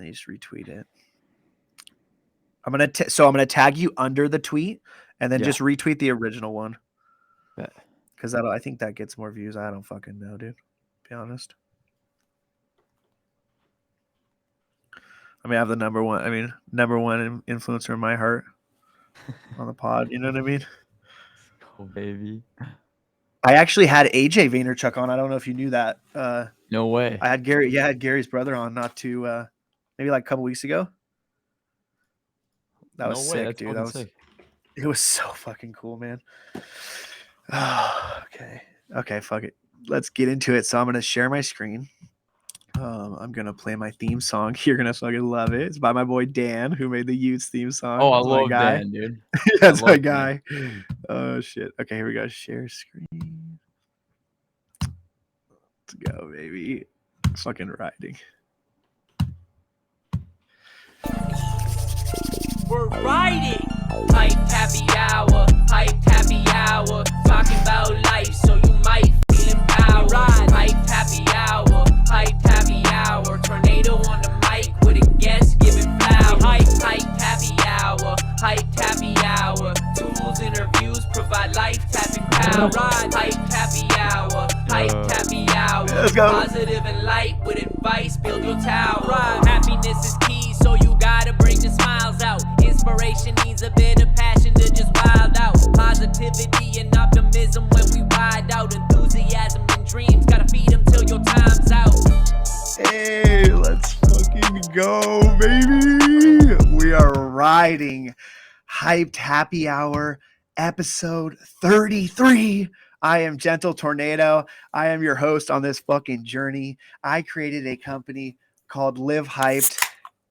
me just retweet it. I'm gonna tag you under the tweet, and then just retweet the original one. Because I think that gets more views. I don't fucking know, dude. To be honest. I mean, I have the number one influencer in my heart on the pod. You know what I mean? Oh, baby. I actually had AJ Vaynerchuk on. I don't know if you knew that. No way. I had Gary. Yeah, I had Gary's brother on maybe like a couple weeks ago. That was sick, dude. That was sick. It was so fucking cool, man. Okay, fuck it. Let's get into it. So I'm gonna share my screen. I'm gonna play my theme song. You're gonna fucking love it. It's by my boy Dan, who made the Utes theme song. Oh, I love Dan, dude. That's my guy. Oh shit. Okay, here we go. Share screen. Let's go, baby. Fucking riding. We're riding. Hype happy hour. Talking about life, so you might feel empowered. Hype happy hour. Tornado on the mic with a guest giving flowers. Hype happy hour. Tools, interviews, provide life tapping power. Hype happy hour. Let's go. Positive and light with advice, build your tower. Happiness is key, so you gotta bring the smiles out. Inspiration needs a bit of passion to just wild out. Positivity and optimism when we ride out. Enthusiasm and dreams, gotta feed them till your time's out. Hey, let's fucking go, baby. We are riding Hyped Happy Hour, episode 33. I am Gentle Tornado. I am your host on this fucking journey. I created a company called Live Hyped.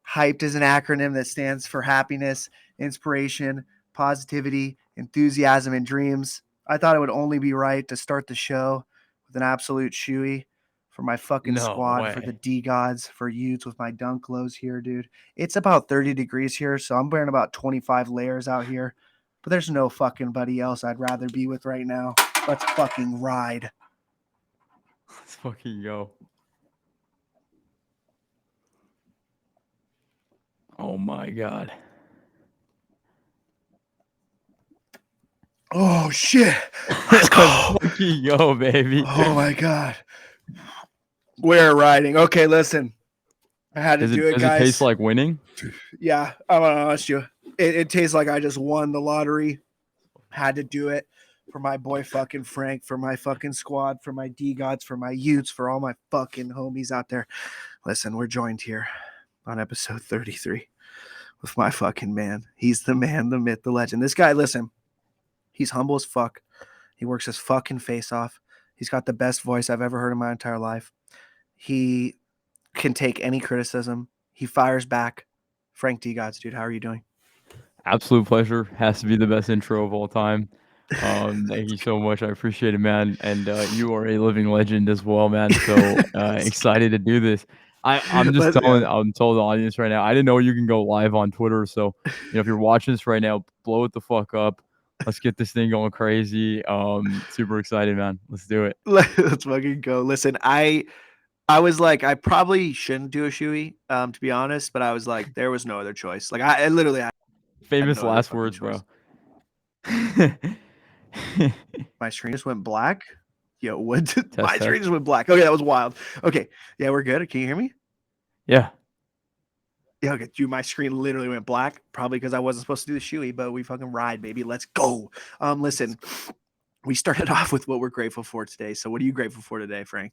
Hyped is an acronym that stands for happiness, inspiration, positivity, enthusiasm, and dreams. I thought it would only be right to start the show with an absolute shoey for my fucking squad, for the Degods, for Utes with my dunk lows here, dude. It's about 30 degrees here, so I'm wearing about 25 layers out here. But there's no fucking buddy else I'd rather be with right now. Let's fucking ride. Let's fucking go. Oh my god. Oh shit. Let's go. Fucking go, baby. Oh my god. We're riding. Okay, listen. I had to do it, guys. Does it taste like winning? Yeah, I'm gonna honest you. It tastes like I just won the lottery. Had to do it for my boy fucking Frank, for my fucking squad, for my D-Gods, for my Utes, for all my fucking homies out there. Listen, we're joined here on episode 33 with my fucking man. He's the man, the myth, the legend. This guy, listen, he's humble as fuck. He works his fucking face off. He's got the best voice I've ever heard in my entire life. He can take any criticism. He fires back. Frank D-Gods, dude, how are you doing? Absolute pleasure. Has to be the best intro of all time. Thank you so much. I appreciate it, man. And you are a living legend as well, man. So excited to do this. I'm telling the audience right now, I didn't know you can go live on Twitter. So, if you're watching this right now, blow it the fuck up. Let's get this thing going crazy. Super excited, man. Let's do it. Let's fucking go. Listen, I was like, I probably shouldn't do a shoey, to be honest, but I was like, there was no other choice. Like, I literally had famous last words, bro. My screen just went black. Yo, what? My screen just went black. Okay, that was wild. Okay, yeah, we're good. Can you hear me? Yeah. Yeah, okay, dude, my screen literally went black, probably because I wasn't supposed to do the shoey, but we fucking ride, baby. Let's go. Listen, we started off with what we're grateful for today. So what are you grateful for today, Frank?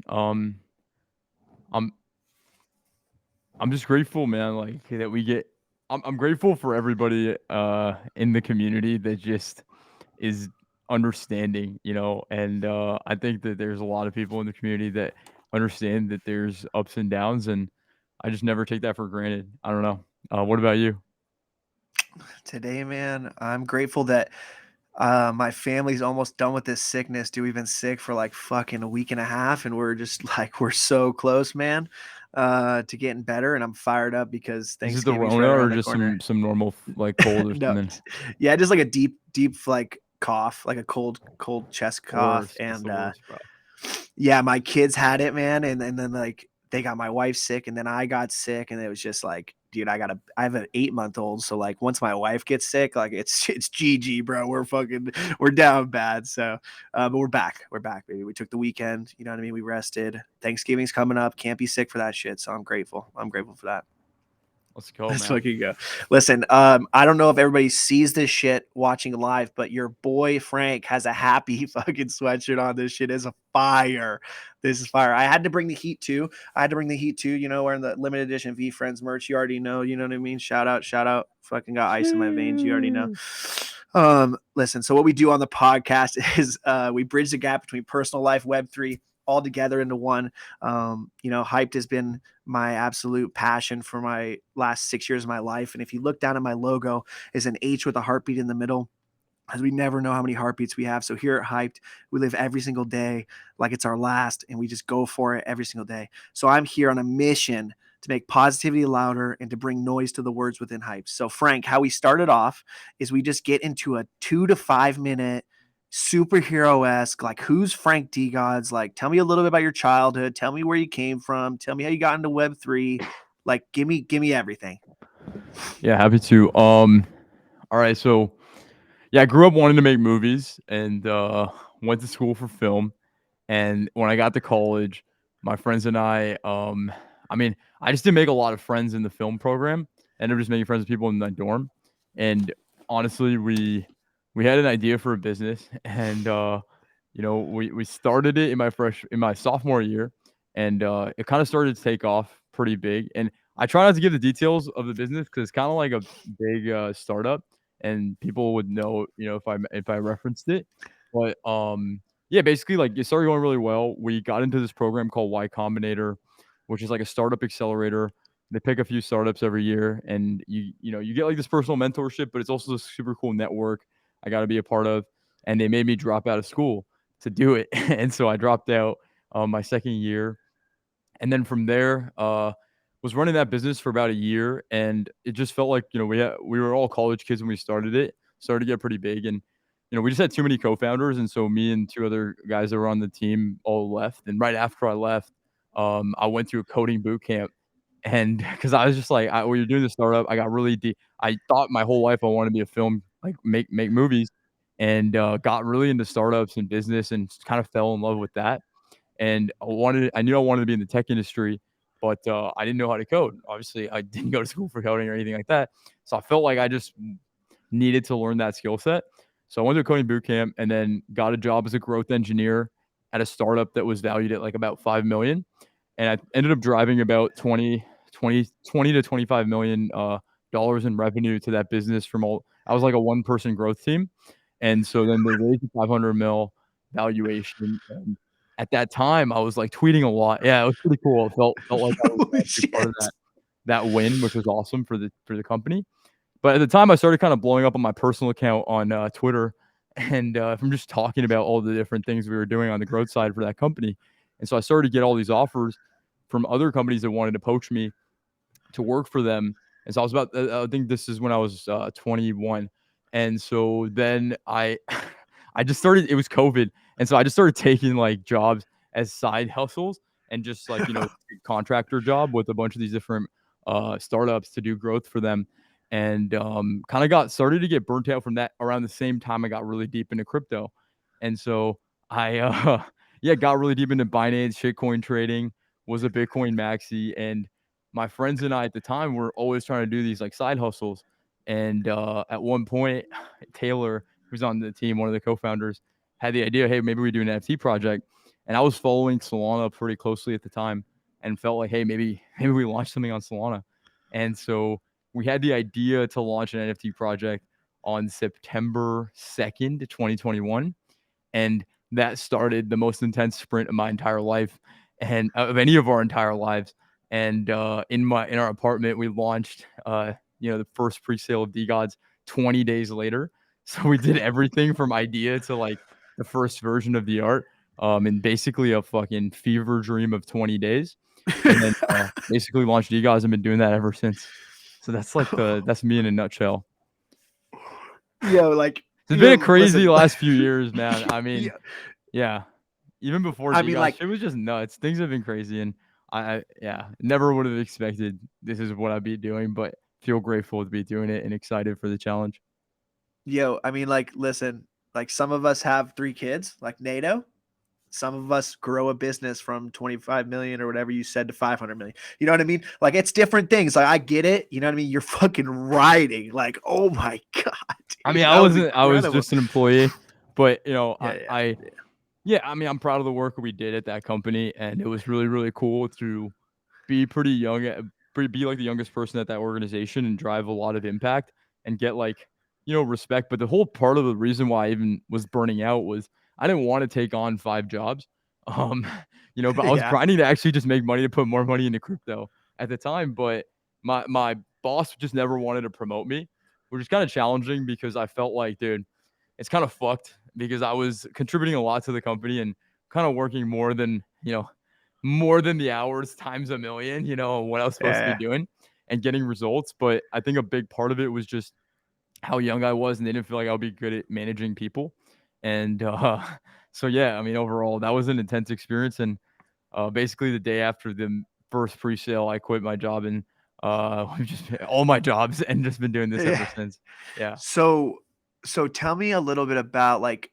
I'm just grateful, man, like that we get I'm grateful for everybody in the community that just is understanding, and I think that there's a lot of people in the community that understand that there's ups and downs, and I just never take that for granted. I don't know. What about you? Today, man, I'm grateful that my family's almost done with this sickness, dude. We've been sick for like fucking a week and a half, and we're just like, we're so close, man, to getting better. And I'm fired up because Thanksgiving is the Rona or just some normal like cold or something? Yeah, just like a deep like cough, like a cold chest cough. And yeah, my kids had it, man, and then like they got my wife sick, and then I got sick, and it was just like, dude, I have an 8-month-old, so like once my wife gets sick, like it's GG, bro. We're down bad. So, but we're back, baby. We took the weekend, you know what I mean? We rested. Thanksgiving's coming up. Can't be sick for that shit. So I'm grateful for that. Let's go, Let's man. fucking go. Listen, I don't know if everybody sees this shit watching live, but your boy Frank has a happy fucking sweatshirt on. This shit is a fire. This is fire. I had to bring the heat too. You know, wearing the limited edition V Friends merch. You already know. You know what I mean? Shout out. Fucking got ice in my veins. You already know. Listen, so what we do on the podcast is we bridge the gap between personal life, Web3, all together into one. You know, Hyped has been my absolute passion for my last 6 years of my life. And if you look down at my logo, is an H with a heartbeat in the middle, because we never know how many heartbeats we have. So here at Hyped, we live every single day like it's our last, and we just go for it every single day. So I'm here on a mission to make positivity louder and to bring noise to the words within Hyped. So Frank, how we started off is we just get into a 2 to 5 minute superhero-esque, like, who's Frank Degods? Like, tell me a little bit about your childhood. Tell me where you came from. Tell me how you got into Web3. Like, give me everything. Yeah, happy to. All right, so yeah, I grew up wanting to make movies and went to school for film. And when I got to college, my friends and I mean, I just didn't make a lot of friends in the film program. I ended up just making friends with people in my dorm. And honestly, we had an idea for a business, and you know, we started it in my sophomore year, and it kind of started to take off pretty big. And I try not to give the details of the business because it's kind of like a big startup, and people would know, you know, if I referenced it. But yeah, basically, like, it started going really well. We got into this program called Y Combinator, which is like a startup accelerator. They pick a few startups every year, and you know, you get like this personal mentorship, but it's also a super cool network I got to be a part of. And they made me drop out of school to do it, and so I dropped out my second year, and then from there, was running that business for about a year, and it just felt like, you know, we were all college kids when we started it. Started to get pretty big, and you know, we just had too many co-founders, and so me and two other guys that were on the team all left. And right after I left, I went to a coding boot camp, and because I was just like, when you're doing the startup, I got really deep. I thought my whole life I wanted to be a film, like make movies, and got really into startups and business, and kind of fell in love with that. And I knew I wanted to be in the tech industry, but I didn't know how to code. Obviously, I didn't go to school for coding or anything like that. So I felt like I just needed to learn that skill set. So I went to a coding boot camp and then got a job as a growth engineer at a startup that was valued at like about 5 million. And I ended up driving about 20 to 25 million dollars in revenue to that business I was like a one person growth team. And so then they raised a 500 mil valuation. And at that time, I was like tweeting a lot. Yeah, it was pretty cool. It felt like I was Holy a big part of shit. that win, which was awesome for the company. But at the time, I started kind of blowing up on my personal account on Twitter, and from just talking about all the different things we were doing on the growth side for that company. And so I started to get all these offers from other companies that wanted to poach me to work for them. And so I was I think this is when I was 21. And so then I just started, it was COVID. And so I just started taking like jobs as side hustles and just like, you know, contractor job with a bunch of these different startups to do growth for them. And kind of started to get burnt out from that around the same time I got really deep into crypto. And so I, yeah, got really deep into Binance, shitcoin trading, was a Bitcoin maxi. And my friends and I at the time were always trying to do these like side hustles. And at one point, Taylor, who's on the team, one of the co-founders, had the idea, hey, maybe we do an NFT project. And I was following Solana pretty closely at the time and felt like, hey, maybe we launch something on Solana. And so we had the idea to launch an NFT project on September 2nd, 2021. And that started the most intense sprint of my entire life and of any of our entire lives. And in our apartment, we launched you know, the first pre-sale of Degods 20 days later. So we did everything from idea to like the first version of the art, in basically a fucking fever dream of 20 days. And then basically launched Degods and been doing that ever since. So that's me in a nutshell. Yo, like, It's been a crazy listen, last few years, man. I mean, yeah, yeah. Even before I mean, Degods, like, shit was just nuts. Things have been crazy, and yeah, never would have expected this is what I'd be doing, but feel grateful to be doing it and excited for the challenge. Yo, I mean, like, listen, like some of us have 3 kids, like NATO. Some of us grow a business from 25 million or whatever you said to 500 million. You know what I mean? Like, it's different things. Like, I get it. You know what I mean? You're fucking riding. Like, oh my God, I dude, mean, that was I was incredible. just an employee, but Yeah, yeah, I yeah. yeah, I mean, I'm proud of the work we did at that company, and it was really, really cool to be pretty young, be like the youngest person at that organization and drive a lot of impact and get like, respect. But the whole part of the reason why I even was burning out was I didn't want to take on 5 jobs. Um, but I was Yeah, grinding to actually just make money to put more money into crypto at the time. But my boss just never wanted to promote me, which is kind of challenging because I felt like, dude, it's kind of fucked because I was contributing a lot to the company and kind of working more than the hours times a million, what I was supposed to be yeah. doing and getting results. But I think a big part of it was just how young I was and they didn't feel like I would be good at managing people. And so, yeah, I mean, overall, that was an intense experience. And basically, the day after the first pre sale, I quit my job and we've just all my jobs and just been doing this Yeah. ever since. Yeah. So, so tell me a little bit about like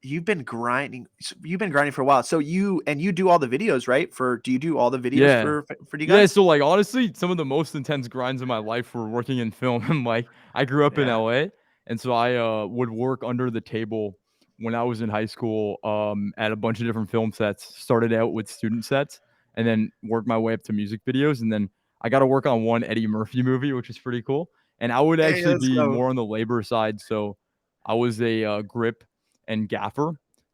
you've been grinding for a while. So you do all the videos, right? Do you do all the videos Yeah. for you Yeah, guys? so, like, honestly, some of the most intense grinds of my life were working in film, and, like, I grew up in Yeah. LA, and so I, would work under the table when I was in high school, at a bunch of different film sets. Started out with student sets, and then worked my way up to music videos, and then I got to work on one Eddie Murphy movie, which is pretty cool, and I would Hey, actually let's be go. more on the labor side, so I was a, grip and gaffer.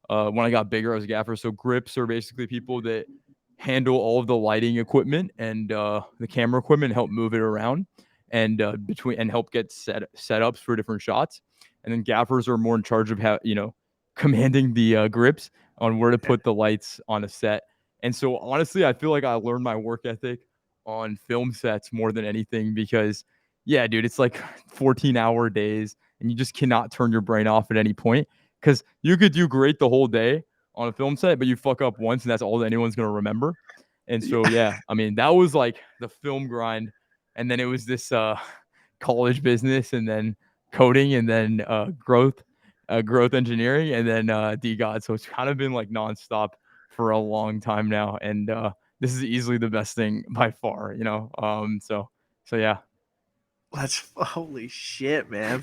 When I got bigger, I was a gaffer, so grips are basically people that handle all of the lighting equipment and the camera equipment, help move it around and between and help get setups for different shots. And then gaffers are more in charge of how commanding the grips on where to Yeah. put the lights on a set. And so honestly, I feel like I learned my work ethic on film sets more than anything because yeah, dude, it's like 14-hour days and you just cannot turn your brain off at any point because you could do great the whole day on a film set, but you fuck up once and that's all that anyone's gonna remember. And so Yeah. yeah, I mean that was like the film grind, and then it was this college business, and then coding, and then growth engineering, and then Degods. So it's kind of been like nonstop for a long time now, and this is easily the best thing by far. So yeah. That's holy shit, man.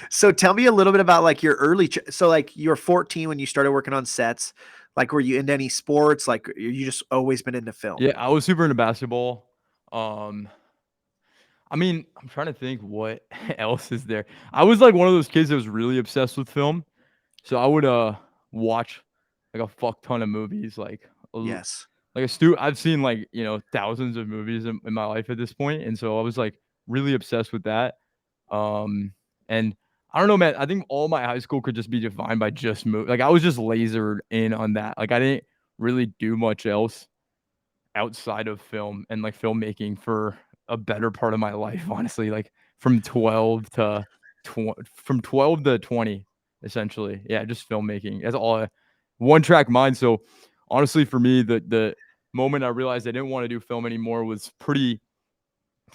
So tell me a little bit about like your so like you were 14 when you started working on sets. Like were you into any sports? Like you just always been into film? Yeah, I was super into basketball. Um, I mean, I'm trying to think what else is there. I was like one of those kids that was really obsessed with film. So I would watch like a fuck ton of movies, Yes. I've seen like, thousands of movies in my life at this point. And so I was like really obsessed with that. And I don't know, man. I think all my high school could just be defined by just like I was just lasered in on that. Like I didn't really do much else outside of film and like filmmaking for a better part of my life, honestly, like from 12 to from 12 to 20 essentially. Yeah, just filmmaking. That's all one track mind. So honestly for me the moment I realized I didn't want to do film anymore was pretty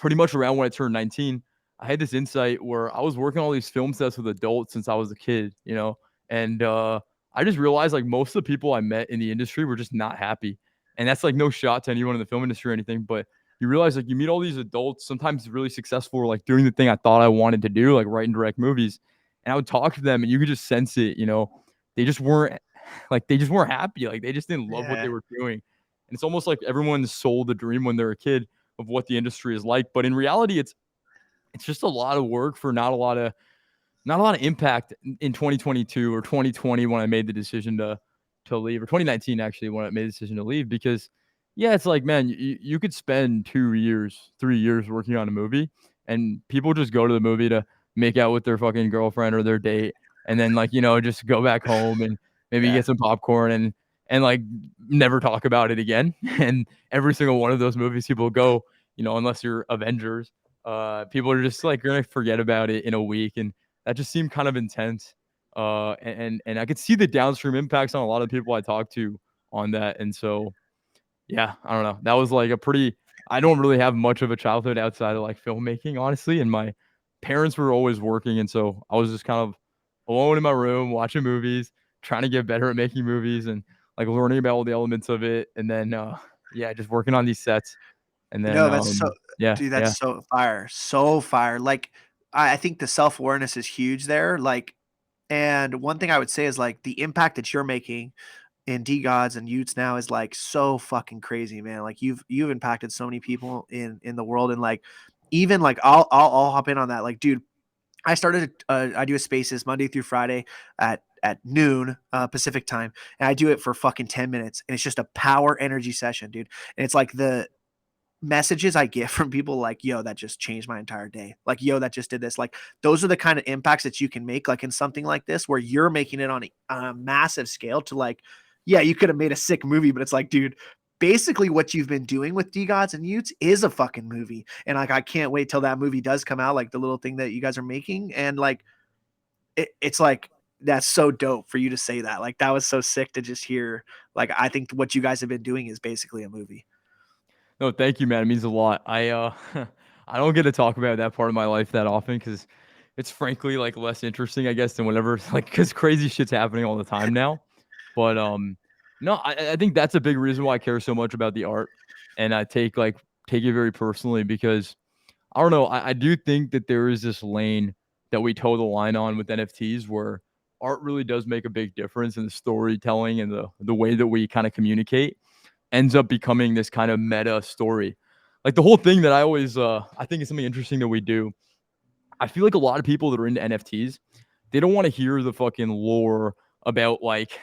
much around when I turned 19, I had this insight where I was working all these film sets with adults since I was a kid, and I just realized like most of the people I met in the industry were just not happy. And that's like no shot to anyone in the film industry or anything, but you realize like you meet all these adults, sometimes really successful, or like doing the thing I thought I wanted to do, like write and direct movies. And I would talk to them and you could just sense it, they just weren't they just weren't happy. Like they just didn't love what they Yeah. were doing. And it's almost like everyone sold the dream when they're a kid of what the industry is like. But in reality, it's just a lot of work for not a lot of impact in 2022 or 2020 when I made the decision to leave, or 2019 actually when I made the decision to leave. Because yeah, it's like, man, you could spend 2 years, 3 years working on a movie, and people just go to the movie to make out with their fucking girlfriend or their date, and then like just go back home and maybe Yeah. get some popcorn and like never talk about it again. And every single one of those movies people go, unless you're Avengers, people are just like gonna forget about it in a week, and that just seemed kind of intense. And I could see the downstream impacts on a lot of people I talked to on that. And so yeah, I don't know. That was like a pretty. I don't really have much of a childhood outside of like filmmaking, honestly. And my parents were always working, and so I was just kind of alone in my room watching movies, trying to get better at making movies, and like learning about all the elements of it. And then, yeah, just working on these sets. And then, That's so, yeah, dude, yeah, that's so fire. Like, I think the self awareness is huge there. Like, and one thing I would say is like the impact that you're making in Degods and Utes now is like so fucking crazy, man. Like you've impacted so many people in the world, and like even like I'll hop in on that. Like, dude, I do a Spaces Monday through Friday at noon Pacific time, and I do it for fucking 10 minutes, and it's just a power energy session, dude. And it's like the messages I get from people like, yo, that just changed my entire day. Like, yo, that just did this. Like, those are the kind of impacts that you can make, like in something like this, where you're making it on a massive scale to like, yeah, you could have made a sick movie, but it's like, dude, basically what you've been doing with D-Gods and Utes is a fucking movie. And like, I can't wait till that movie does come out, like the little thing that you guys are making. And like, it's like, that's so dope for you to say that. Like, that was so sick to just hear. Like, I think what you guys have been doing is basically a movie. no, thank you, man. It means a lot. I don't get to talk about that part of my life that often because it's frankly like less interesting, I guess, than whatever. Like, because crazy shit's happening all the time now. But no, I think that's a big reason why I care so much about the art, and I take it very personally because I don't know. I do think that there is this lane that we toe the line on with NFTs where art really does make a big difference in the storytelling and the way that we kind of communicate ends up becoming this kind of meta story. Like the whole thing that I think is something interesting that we do. I feel like a lot of people that are into NFTs, they don't want to hear the fucking lore about like,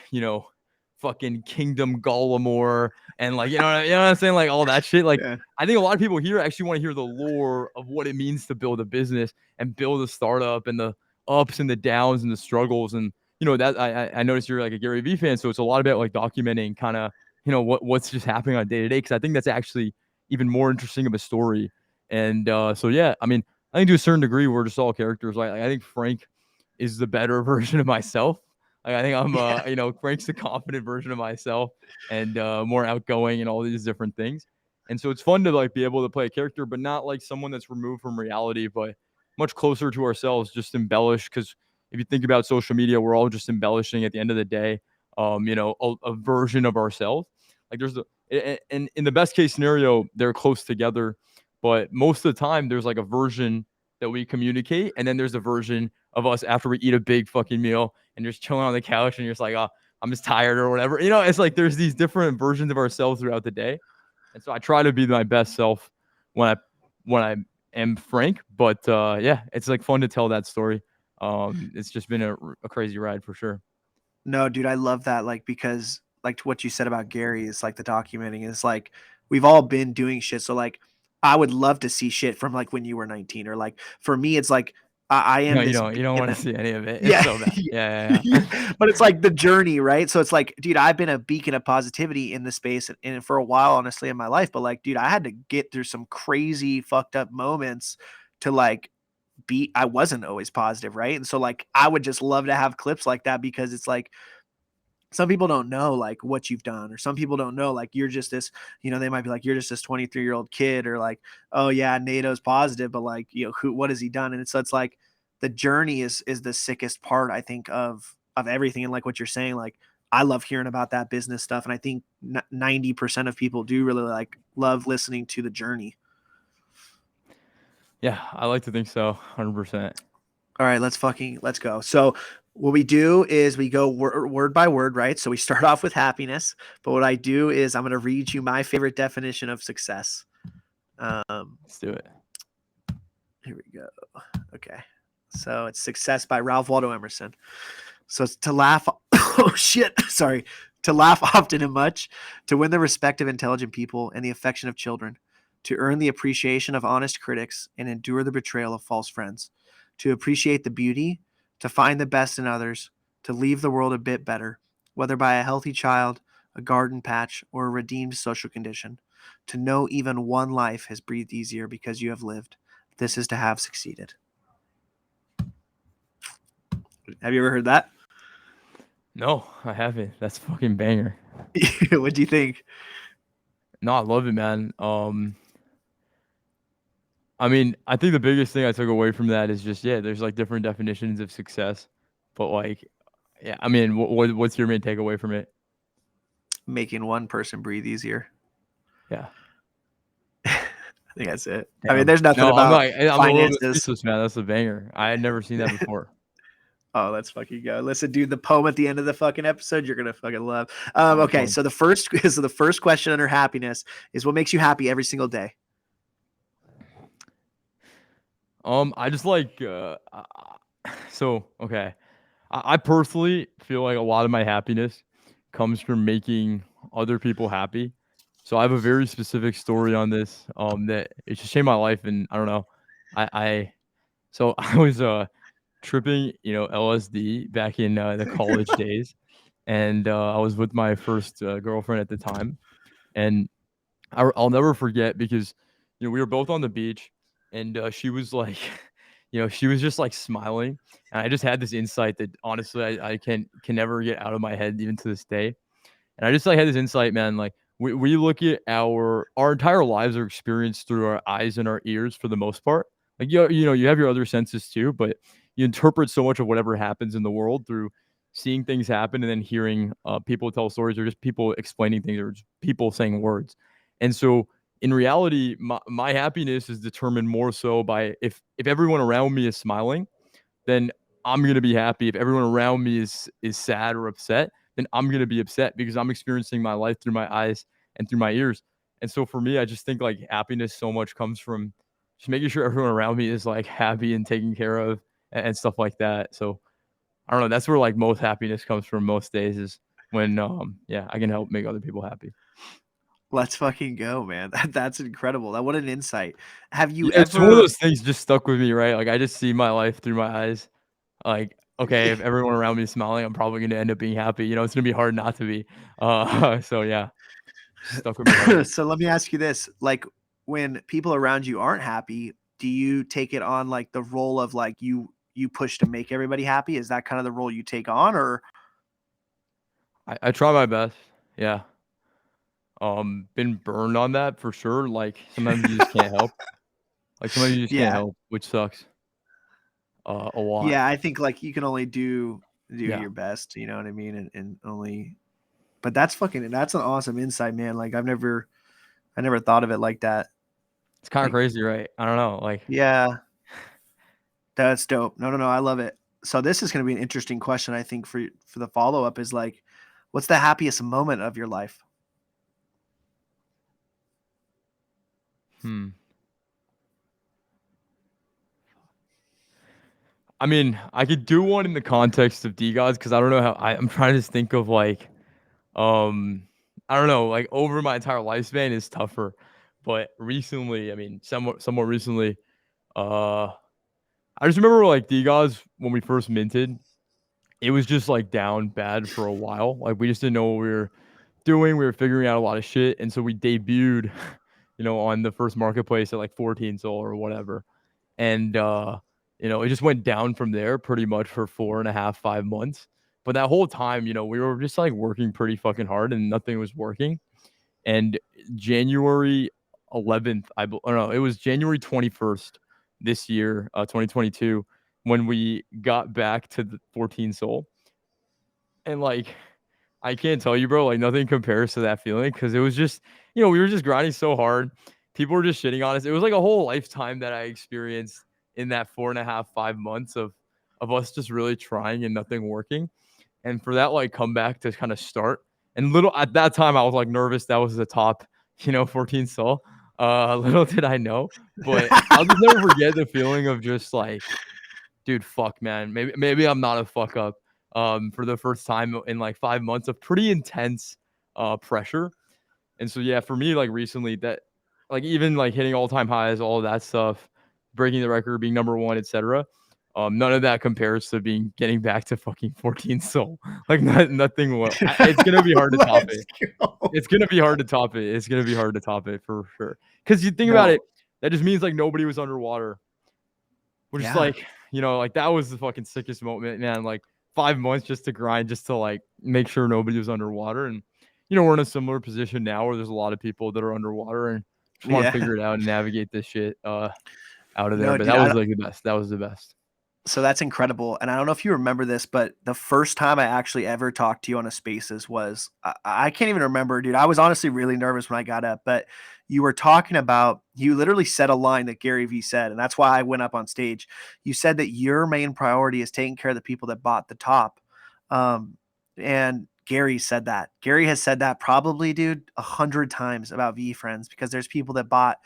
fucking Kingdom Gollemore and like, you know what I'm saying? Like all that shit. Like Yeah. I think a lot of people here actually want to hear the lore of what it means to build a business and build a startup and the ups and the downs and the struggles. And that I noticed you're like a Gary Vee fan, so it's a lot about like documenting kind of what's just happening on day to day. Because I think that's actually even more interesting of a story. And so yeah, I mean, I think to a certain degree we're just all characters. Like I think Frank is the better version of myself. Like I think I'm Yeah. Frank's the confident version of myself and more outgoing and all these different things. And so it's fun to like be able to play a character, but not like someone that's removed from reality, but much closer to ourselves, just embellish. Because if you think about social media, we're all just embellishing at the end of the day, a version of ourselves. Like there's and in the best case scenario, they're close together, but most of the time there's like a version that we communicate, and then there's a version of us after we eat a big fucking meal and you're just chilling on the couch and you're just like, oh, I'm just tired or whatever. It's like there's these different versions of ourselves throughout the day. And so I try to be my best self when I am Frank. But yeah, it's like fun to tell that story. It's just been a crazy ride for sure. No, dude, I love that. Like, because like what you said about Gary is like the documenting is like we've all been doing shit. So like I would love to see shit from like when you were 19, or like for me, it's like I No, am this you don't want beacon. to see any of it. It's Yeah. so bad. Yeah, yeah, yeah. But it's like the journey, right? So it's like, dude, I've been a beacon of positivity in the space and for a while, honestly, in my life. But like, dude, I had to get through some crazy fucked up moments to like I wasn't always positive, right? And so like I would just love to have clips like that, because it's like some people don't know like what you've done, or some people don't know like you're just this, they might be like, you're just this 23-year-old kid, or like, oh yeah, NATO's positive, but like, what has he done? And so it's like the journey is the sickest part, I think, of everything. And like what you're saying, like I love hearing about that business stuff, and I think 90% of people do really like love listening to the journey. Yeah, I like to think so. 100%. All right, let's go. So what we do is we go word by word, right? So we start off with happiness, but what I do is I'm going to read you my favorite definition of success. Let's do it. Here we go. Okay. So it's success by Ralph Waldo Emerson. So it's to laugh. Oh shit. Sorry. To laugh often and much, to win the respect of intelligent people and the affection of children, to earn the appreciation of honest critics and endure the betrayal of false friends, to appreciate the beauty, to find the best in others, to leave the world a bit better, whether by a healthy child, a garden patch, or a redeemed social condition, to know even one life has breathed easier because you have lived. This is to have succeeded. Have you ever heard that? No, I haven't. That's a fucking banger. What do you think? No, I love it, man. I mean, I think the biggest thing I took away from that is just yeah, there's like different definitions of success, but like, yeah, I mean, what's your main takeaway from it? Making one person breathe easier. Yeah, I think that's it. I mean, damn. there's nothing No, I'm about like, I'm a little bit finances. speechless, man. That's a banger. I had never seen that before. Oh, let's fucking go. Listen, dude, the poem at the end of the fucking episode, you're gonna fucking love. Oh, Okay, fun. so the first so the first question under happiness is what makes you happy every single day? I just like, so okay. I personally feel like a lot of my happiness comes from making other people happy. So I have a very specific story on this. That it just changed my life, and I don't know. I so I was tripping, LSD back in the college days, and I was with my first girlfriend at the time, and I'll never forget because, we were both on the beach, and she was like, she was just like smiling, and I just had this insight that honestly I can never get out of my head even to this day. And I just like had this insight, man. Like we look at our entire lives are experienced through our eyes and our ears for the most part. Like you have your other senses too, but you interpret so much of whatever happens in the world through seeing things happen and then hearing people tell stories or just people explaining things or just people saying words. And so in reality, my happiness is determined more so by if everyone around me is smiling, then I'm gonna be happy. If everyone around me is sad or upset, then I'm gonna be upset because I'm experiencing my life through my eyes and through my ears. And so for me, I just think like happiness so much comes from just making sure everyone around me is like happy and taken care of and stuff like that. So I don't know. That's where like most happiness comes from most days is when yeah, I can help make other people happy. Let's fucking go, man. That's incredible. That what an insight. Have you Yeah, it's one of ever those things just stuck with me, right? Like I just see my life through my eyes. Like, okay, if everyone around me is smiling, I'm probably gonna end up being happy. It's gonna be hard not to be. So yeah, stuck with me hard. so let me ask you this. Like when people around you aren't happy, do you take it on like the role of like you push to make everybody happy? Is that kind of the role you take on or I try my best. Yeah. Been burned on that for sure. Like sometimes you just can't help. Like sometimes you just can't yeah. help, which sucks. A lot. Yeah, I think like you can only do Yeah. your best, you know what I mean? And only but that's an awesome insight, man. Like I never thought of it like that. It's kind of Like, crazy, right? I don't know. Like, yeah, that's dope. No, no, no, I love it. So this is going to be an interesting question, I think, for the follow up is like, what's the happiest moment of your life? hmm. I mean, I could do one in the context of Degods because I don't know how I'm trying to just think of like Um, I don't know, like over my entire lifespan is tougher. But recently, I mean, somewhat recently, uh, I just remember like Degods when we first minted, it was just like down bad for a while. Like we just didn't know what we were doing. We were figuring out a lot of shit, and so we debuted, on the first marketplace at like 14 Sol or whatever. And it just went down from there pretty much for 4.5, 5 months. But that whole time, we were just like working pretty fucking hard and nothing was working. And January 11th, or no, it was January 21st this year, 2022, when we got back to the 14 Sol. And like, I can't tell you, bro, like nothing compares to that feeling because it was just, we were just grinding so hard. People were just shitting on us. It was like a whole lifetime that I experienced in that 4.5, 5 months of us just really trying and nothing working. And for that like comeback to kind of start. And little at that time I was like nervous that was the top, 14 Sol. Little did I know. But I'll just never forget the feeling of just like, dude, fuck, man. Maybe I'm not a fuck up. For the first time in like 5 months of pretty intense pressure. And so yeah, for me, like recently, that like even like hitting all time highs, all of that stuff, breaking the record, being number one, etc. None of that compares to getting back to fucking 14 Soul. Like nothing will. It's gonna be hard to top Let's it. go. It's gonna be hard to top it. It's gonna be hard to top it for sure. Because you think about it, No. that just means like nobody was underwater, which is Yeah. like, like that was the fucking sickest moment, man. Like 5 months just to grind, just to like make sure nobody was underwater. And we're in a similar position now where there's a lot of people that are underwater and just want to Yeah. figure it out and navigate this shit out of there. No, But dude. that was like the best. That was the best. So that's incredible. And I don't know if you remember this, but the first time I actually ever talked to you on a Spaces was I can't even remember, dude. I was honestly really nervous when I got up, but you were talking about you literally said a line that Gary Vee said, and that's why I went up on stage. You said that your main priority is taking care of the people that bought the top. And Gary said that. Gary has said that probably, dude, 100 times about V Friends because there's people that bought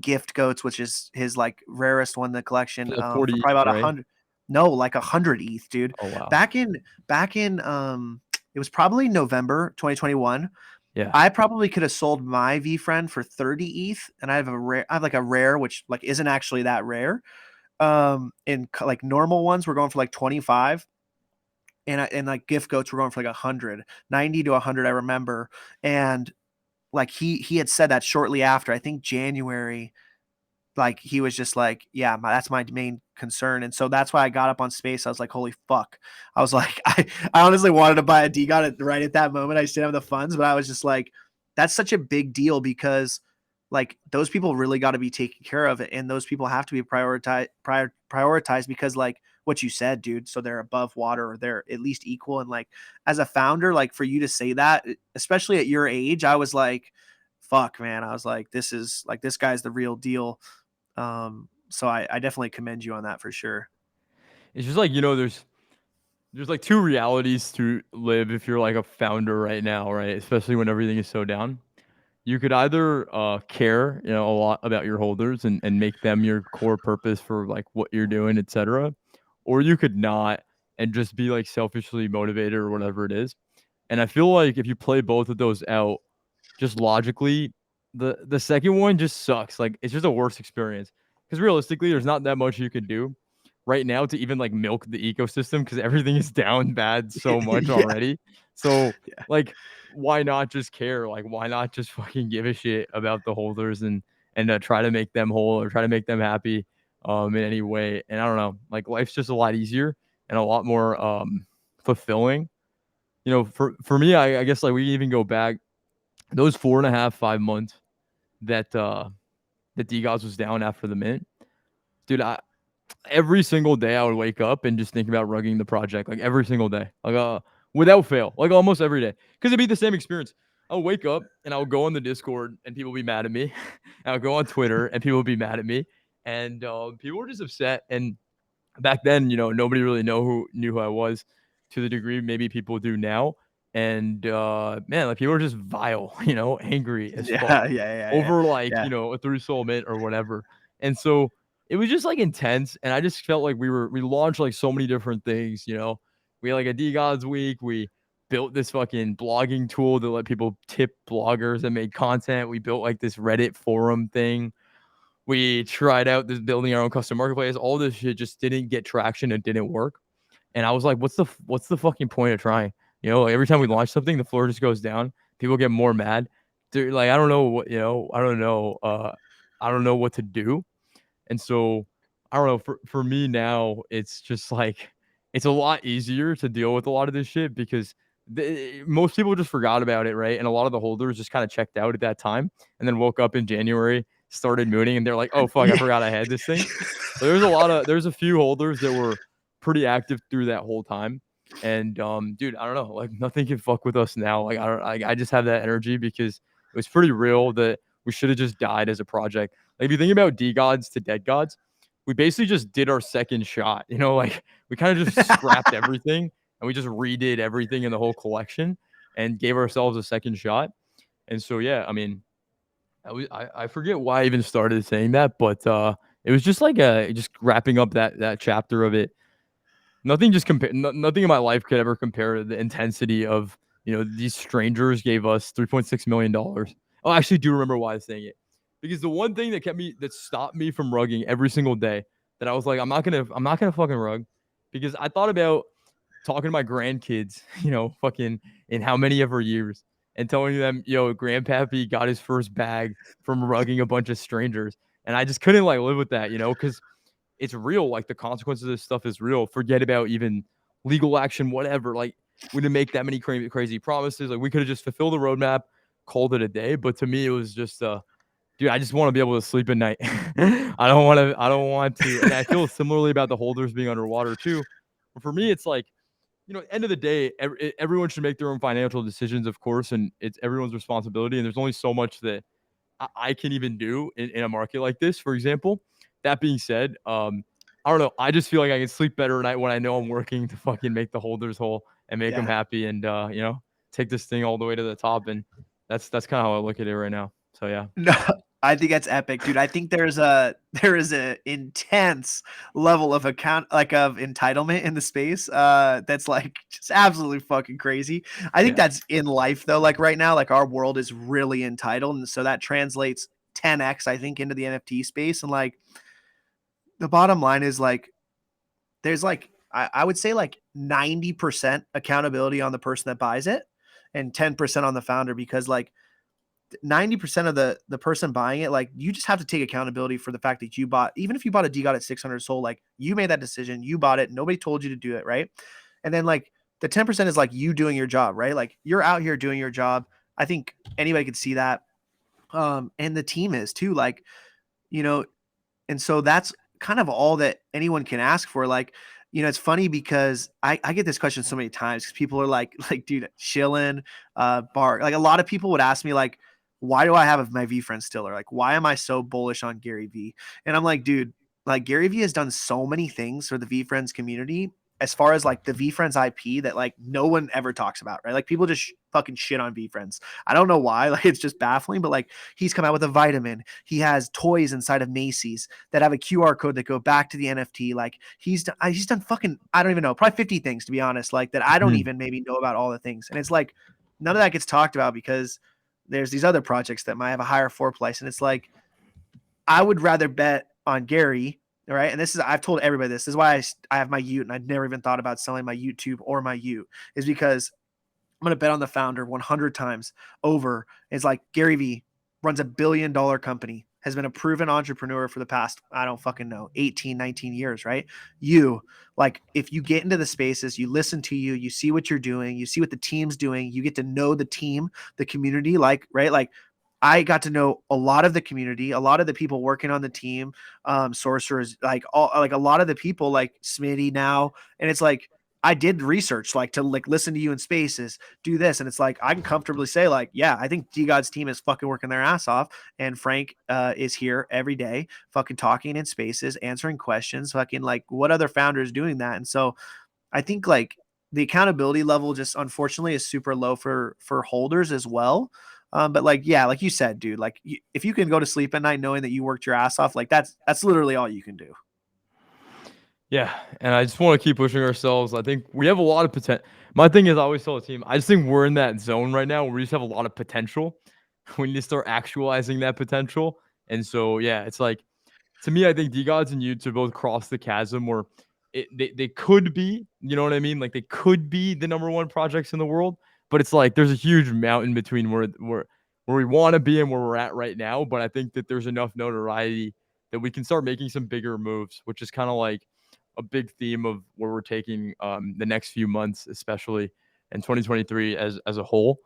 gift goats, which is his like rarest one in the collection, For like for 40, probably about a right? hundred. No, like 100 ETH, dude. Oh wow. Back in it was probably November 2021. Yeah. I probably could have sold my V friend for 30 ETH, and I have like a rare, which like isn't actually that rare. Like normal ones, we're going for like 25, and like gift goats, we're going for like 100, 90 to 100. I remember, and like he had said that shortly after. I think January, like he was just like, yeah, that's my main concern. And so that's why I got up on space. I was like, holy fuck. I was like, I honestly wanted to buy a DGOT right at that moment. I just didn't have the funds, but I was just like, that's such a big deal because like those people really got to be taken care of, and those people have to be prioritized because like what you said, dude. So they're above water or they're at least equal. And like as a founder, like for you to say that, especially at your age, I was like, fuck, man. I was like, this guy's the real deal. So I definitely commend you on that for sure. It's just like, there's like two realities to live if you're like a founder right now, right? Especially when everything is so down. You could either care, a lot about your holders and make them your core purpose for like what you're doing, etc. Or you could not and just be like selfishly motivated or whatever it is. And I feel like if you play both of those out, just logically, the second one just sucks. Like it's just a worse experience because realistically, there's not that much you can do right now to even like milk the ecosystem because everything is down bad so much Yeah. already. So Yeah. like, why not just care? Like, why not just fucking give a shit about the holders and try to make them whole or try to make them happy in any way? And I don't know, like life's just a lot easier and a lot more fulfilling. For me, I guess like we even go back those 4.5, 5 months that that Degods was down after the mint, dude. Every single day I would wake up and just think about rugging the project, like every single day, like without fail, like almost every day, because it'd be the same experience. I'll wake up and I'll go on the Discord and people will be mad at me. I'll go on Twitter and people will be mad at me, and people were just upset. And back then, nobody really knew who I was to the degree maybe people do now. And man, like people are just vile, angry as fuck Yeah. Yeah. over like, Yeah. a through soul mint or whatever. And so it was just like intense. And I just felt like we launched like so many different things, We had like a D Gods week. We built this fucking blogging tool to let people tip bloggers and make content. We built like this Reddit forum thing. We tried out this building our own custom marketplace. All this shit just didn't get traction and didn't work. And I was like, what's the fucking point of trying? Like every time we launch something, the floor just goes down. People get more mad. They're like, I don't know what, I don't know. I don't know what to do. And so I don't know. For me now, it's just like it's a lot easier to deal with a lot of this shit because most people just forgot about it, right? And a lot of the holders just kind of checked out at that time and then woke up in January, started mooning, and they're like, "Oh fuck, I Yeah. forgot I had this thing." But there's a few holders that were pretty active through that whole time. And dude, I don't know, like nothing can fuck with us now. Like I don't, I just have that energy because it was pretty real that we should have just died as a project. Like if you think about Degods to Degods, we basically just did our second shot. Like we kind of just scrapped everything and we just redid everything in the whole collection and gave ourselves a second shot. And so yeah, I mean, I forget why I even started saying that, but it was just like just wrapping up that chapter of it. Nothing just compare. Nothing in my life could ever compare to the intensity of these strangers gave us $3.6 million. Oh, I actually do remember why I was saying it because the one thing that stopped me from rugging every single day that I was like I'm not gonna fucking rug because I thought about talking to my grandkids, fucking in how many ever years and telling them, grandpappy got his first bag from rugging a bunch of strangers. And I just couldn't like live with that, because it's real. Like the consequences of this stuff is real. Forget about even legal action, whatever. Like we didn't make that many crazy promises. Like we could have just fulfilled the roadmap, called it a day. But to me, it was just dude, I just want to be able to sleep at night. I don't want to. And I feel similarly about the holders being underwater too. But for me, it's like, end of the day, everyone should make their own financial decisions, of course, and it's everyone's responsibility. And there's only so much that I can even do in a market like this, for example. That being said, I don't know. I just feel like I can sleep better at night when I know I'm working to fucking make the holders whole and make them Yeah. happy and, take this thing all the way to the top. And that's kind of how I look at it right now. So, yeah. No, I think that's epic, dude. I think there is a intense level of of entitlement in the space that's like just absolutely fucking crazy. I think Yeah. that's in life though. Like right now, like our world is really entitled, and so that translates 10x, I think, into the NFT space. And like the bottom line is like there's like I would say like 90% accountability on the person that buys it and 10% on the founder, because like 90% of the person buying it, like you just have to take accountability for the fact that you bought, even if you bought a DGOT at 600 sold, like you made that decision, you bought it, nobody told you to do it, right? And then like the 10% is like you doing your job, right? Like you're out here doing your job. I think anybody could see that. And the team is too, like, you know, and so that's kind of all that anyone can ask for. Like, it's funny because I get this question so many times because people are like, dude, chillin, bar. Like a lot of people would ask me like, why do I have my V friend still? Or like, why am I so bullish on Gary V? And I'm like, dude, like Gary V has done so many things for the V friends community as far as like the V friends IP that like no one ever talks about, right? Like people just fucking shit on V friends. I don't know why. Like it's just baffling, but like he's come out with a vitamin. He has toys inside of Macy's that have a QR code that go back to the NFT. Like he's done fucking, I don't even know, probably 50 things to be honest, like that I don't Mhm. even maybe know about all the things. And it's like none of that gets talked about because there's these other projects that might have a higher floor price. And it's like, I would rather bet on Gary. All right. And I've told everybody this. This is why I have my Ute, and I'd never even thought about selling my YouTube or my Ute, is because I'm going to bet on the founder 100 times over. It's like Gary V runs a $1 billion company, has been a proven entrepreneur for the past, I don't fucking know, 18, 19 years, right? Like, if you get into the spaces, you listen to you see what you're doing, you see what the team's doing, you get to know the team, the community, like, right? Like, I got to know a lot of the community, a lot of the people working on the team, sorcerers, like like a lot of the people, like Smitty now, and it's like I did research, like to like listen to you in spaces, do this, and it's like I can comfortably say, like, yeah, I think Degods team is fucking working their ass off, and Frank is here every day, fucking talking in spaces, answering questions, fucking like what other founder is doing that, and so I think like the accountability level just unfortunately is super low for holders as well. But like, yeah, like you said, dude, like if you can go to sleep at night knowing that you worked your ass off, like that's literally all you can do. Yeah, and I just want to keep pushing ourselves. I think we have a lot of potential. My thing is, I always tell the team, I just think we're in that zone right now where we just have a lot of potential. We need to start actualizing that potential. And so, yeah, it's like, to me, I think DGods and YouTube both cross the chasm where they could be, you know what I mean? Like they could be the number one projects in the world, but it's like there's a huge mountain between where we want to be and where we're at right now. But I think that there's enough notoriety that we can start making some bigger moves, which is kind of like a big theme of where we're taking the next few months, especially in 2023 as a whole.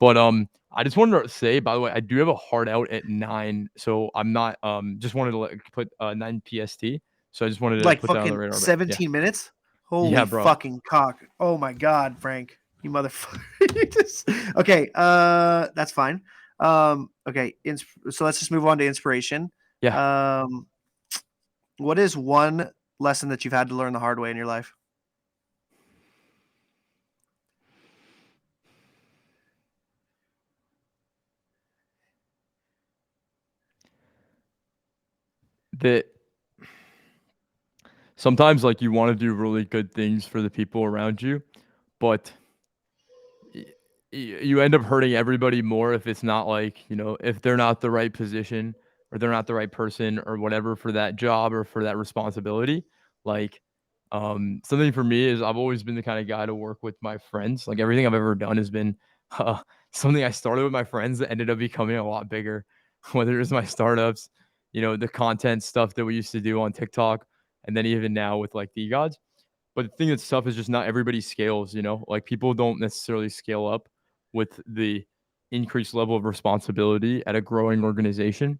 But I just wanted to say, by the way, I do have a hard out at 9, so I'm not just wanted to put 9 PST. So I just wanted to Like put that on the fucking radar. But yeah, 17 minutes. Holy yeah, bro. fucking cock. Oh my God, Frank, you motherfucker. Okay. That's fine. Okay. So let's just move on to inspiration. Yeah, Um, what is one lesson that you've had to learn the hard way in your life? that sometimes like you want to do really good things for the people around you, but you end up hurting everybody more if it's not like, if they're not the right position or they're not the right person or whatever for that job or for that responsibility. Like, something for me is I've always been the kind of guy to work with my friends. Like everything I've ever done has been something I started with my friends that ended up becoming a lot bigger, whether it was my startups, the content stuff that we used to do on TikTok, and then even now with like the gods. But the thing that's tough is just not everybody scales, you know? Like people don't necessarily scale up with the increased level of responsibility at a growing organization.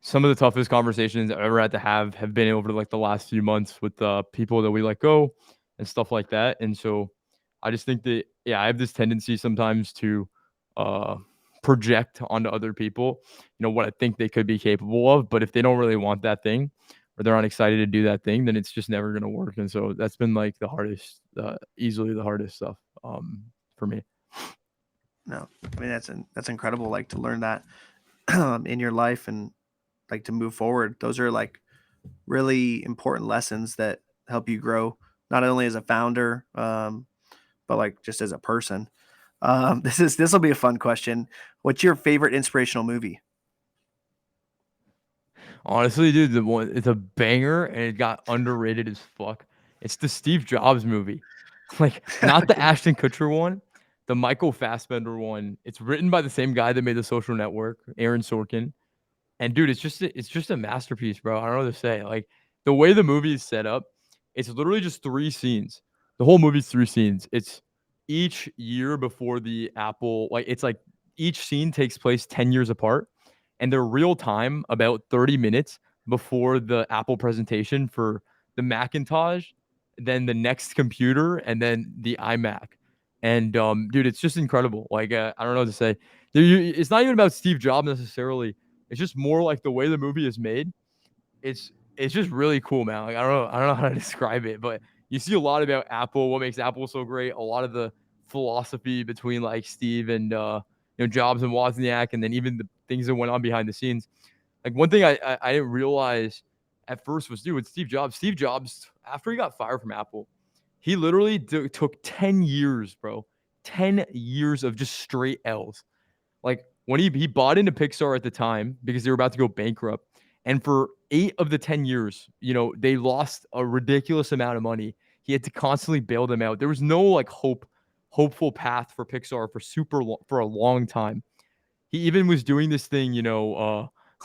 Some of the toughest conversations I've ever had to have been over like the last few months with people that we let go and stuff like that. And so I just think that, yeah, I have this tendency sometimes to uh, project onto other people, you know, what I think they could be capable of. But if they don't really want that thing or they're not excited to do that thing, then it's just never going to work. And so that's been like the hardest, easily the hardest stuff for me. No, I mean that's incredible. Like to learn that in your life and like to move forward. Those are like really important lessons that help you grow, not only as a founder, but like just as a person. This will be a fun question. What's your favorite inspirational movie? Honestly, dude, the one it's a banger and it got underrated as fuck. It's the Steve Jobs movie. Like, not the Ashton Kutcher one, the Michael Fassbender one. It's written by the same guy that made The Social Network, Aaron Sorkin. And dude, it's just a masterpiece, bro. I don't know what to say. Like the way the movie is set up, it's literally just three scenes. The whole movie's three scenes. It's each year before the Apple, like it's like each scene takes place 10 years apart, and they're real time about 30 minutes before the Apple presentation for the Macintosh, then the next computer, and then the iMac. And dude, it's just incredible. Like I don't know what to say. It's not even about Steve Jobs necessarily. It's just more like the way the movie is made. It's just really cool, man. Like I don't know how to describe it, but you see a lot about Apple, what makes Apple so great, a lot of the philosophy between like Steve and Jobs and Wozniak, and then even the things that went on behind the scenes. Like one thing I didn't realize at first was, dude, with Steve Jobs. Steve Jobs, after he got fired from Apple, he literally took 10 years, bro. 10 years of just straight L's. Like when he bought into Pixar at the time because they were about to go bankrupt, and for 8 of the 10 years, they lost a ridiculous amount of money. He had to constantly bail them out. There was no like hopeful path for Pixar for a long time. He even was doing this thing,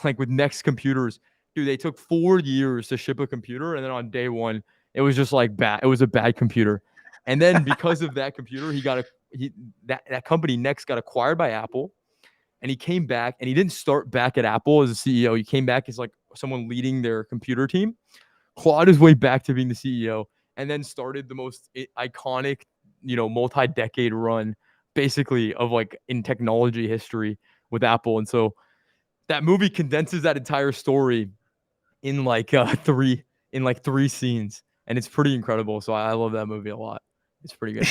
like with Next Computers. Dude, they took 4 years to ship a computer, and then on day one, it was just like bad. It was a bad computer, and then because of that computer, that company Next got acquired by Apple, and he came back, and he didn't start back at Apple as a CEO. He came back as like someone leading their computer team, clawed his way back to being the CEO, and then started the most iconic, multi-decade run, basically of like in technology history with Apple. And so that movie condenses that entire story in like three scenes, and it's pretty incredible. So I love that movie a lot. It's pretty good.